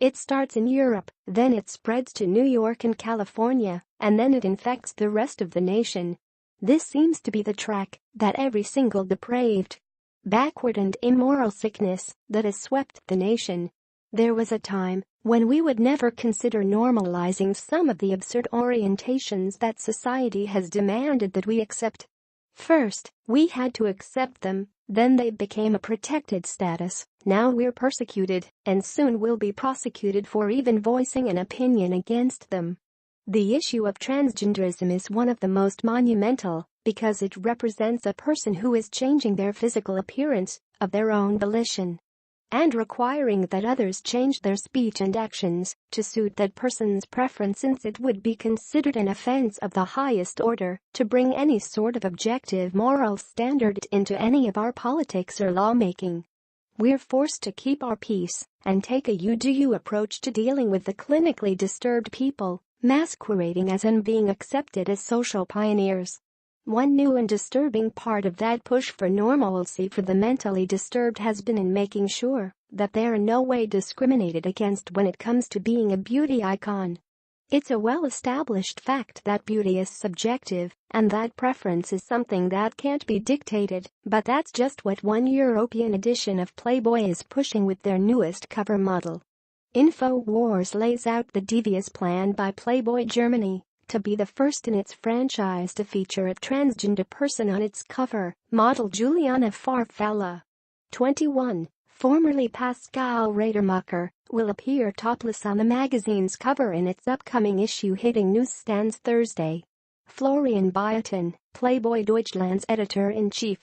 It starts in Europe, then it spreads to New York and California, and then it infects the rest of the nation. This seems to be the track that every single depraved, backward and immoral sickness that has swept the nation. There was a time when we would never consider normalizing some of the absurd orientations that society has demanded that we accept. First, we had to accept them, then they became a protected status, now we're persecuted, and soon we'll be prosecuted for even voicing an opinion against them. The issue of transgenderism is one of the most monumental because it represents a person who is changing their physical appearance of their own volition and requiring that others change their speech and actions to suit that person's preference, since it would be considered an offense of the highest order to bring any sort of objective moral standard into any of our politics or lawmaking. We're forced to keep our peace and take a you-do-you approach to dealing with the clinically disturbed people, masquerading as and being accepted as social pioneers. One new and disturbing part of that push for normalcy for the mentally disturbed has been in making sure that they are in no way discriminated against when it comes to being a beauty icon. It's a well-established fact that beauty is subjective and that preference is something that can't be dictated, but that's just what one European edition of Playboy is pushing with their newest cover model. InfoWars lays out the devious plan by Playboy Germany to be the first in its franchise to feature a transgender person on its cover. Model Juliana Farfalla, 21, formerly Pascal Radermacher, will appear topless on the magazine's cover in its upcoming issue, hitting newsstands Thursday. Florian Biotin, Playboy Deutschland's editor-in-chief,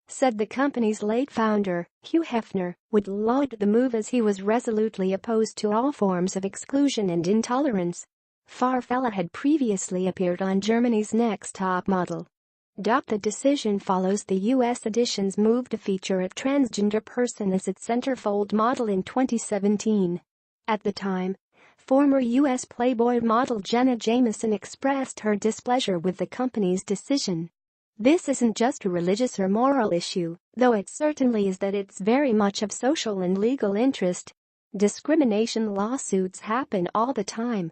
said the company's late founder, Hugh Hefner, would laud the move as he was resolutely opposed to all forms of exclusion and intolerance. Farfalla had previously appeared on Germany's Next Top Model. The decision follows the U.S. edition's move to feature a transgender person as its centerfold model in 2017. At the time, former U.S. Playboy model Jenna Jameson expressed her displeasure with the company's decision. This isn't just a religious or moral issue, though it certainly is that it's very much of social and legal interest. Discrimination lawsuits happen all the time,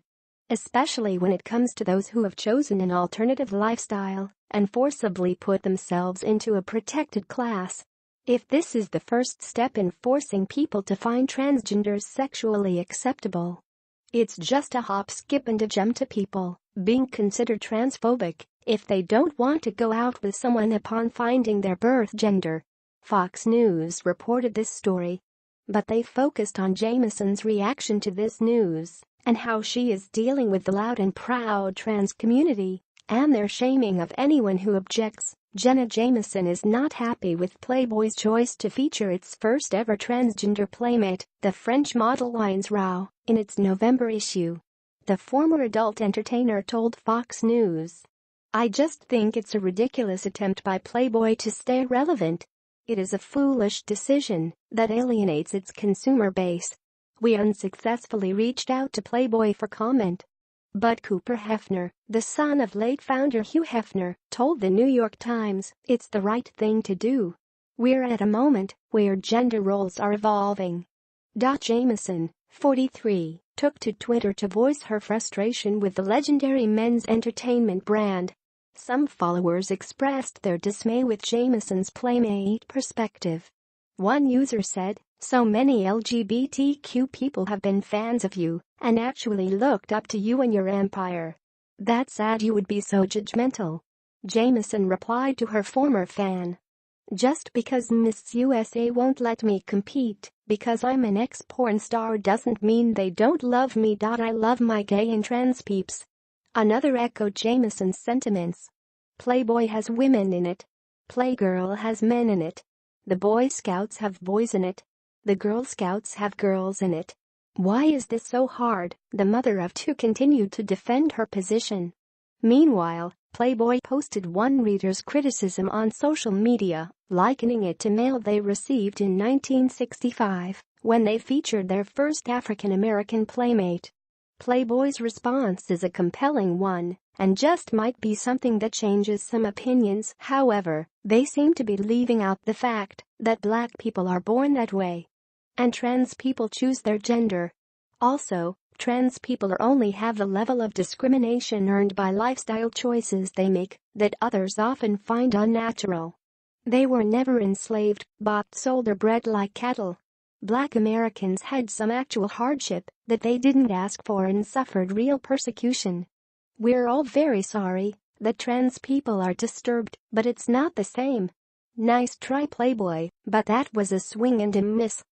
especially when it comes to those who have chosen an alternative lifestyle and forcibly put themselves into a protected class. If this is the first step in forcing people to find transgenders sexually acceptable, it's just a hop, skip, and a jump to people being considered transphobic if they don't want to go out with someone upon finding their birth gender. Fox News reported this story, but they focused on Jameson's reaction to this news and how she is dealing with the loud and proud trans community and their shaming of anyone who objects. Jenna Jameson is not happy with Playboy's choice to feature its first ever transgender playmate, the French model Lines Rao, in its November issue. The former adult entertainer told Fox News, "I just think it's a ridiculous attempt by Playboy to stay relevant. It is a foolish decision that alienates its consumer base." We unsuccessfully reached out to Playboy for comment, but Cooper Hefner, the son of late founder Hugh Hefner, told the New York Times, "It's the right thing to do. We're at a moment where gender roles are evolving." Jameson, 43, took to Twitter to voice her frustration with the legendary men's entertainment brand. Some followers expressed their dismay with Jameson's playmate perspective. One user said, "So many LGBTQ people have been fans of you and actually looked up to you and your empire. That's sad you would be so judgmental." Jameson replied to her former fan, "Just because Miss USA won't let me compete because I'm an ex-porn star doesn't mean they don't love me. I love my gay and trans peeps." Another echoed Jameson's sentiments. "Playboy has women in it. Playgirl has men in it. The Boy Scouts have boys in it. The Girl Scouts have girls in it. Why is this so hard?" The mother of two continued to defend her position. Meanwhile, Playboy posted one reader's criticism on social media, likening it to mail they received in 1965 when they featured their first African-American playmate. Playboy's response is a compelling one and just might be something that changes some opinions. However, they seem to be leaving out the fact that black people are born that way and trans people choose their gender. Also, trans people only have the level of discrimination earned by lifestyle choices they make that others often find unnatural. They were never enslaved, bought, sold, or bred like cattle. Black Americans had some actual hardship that they didn't ask for and suffered real persecution. We're all very sorry that trans people are disturbed, but it's not the same. Nice try, Playboy, but that was a swing and a miss.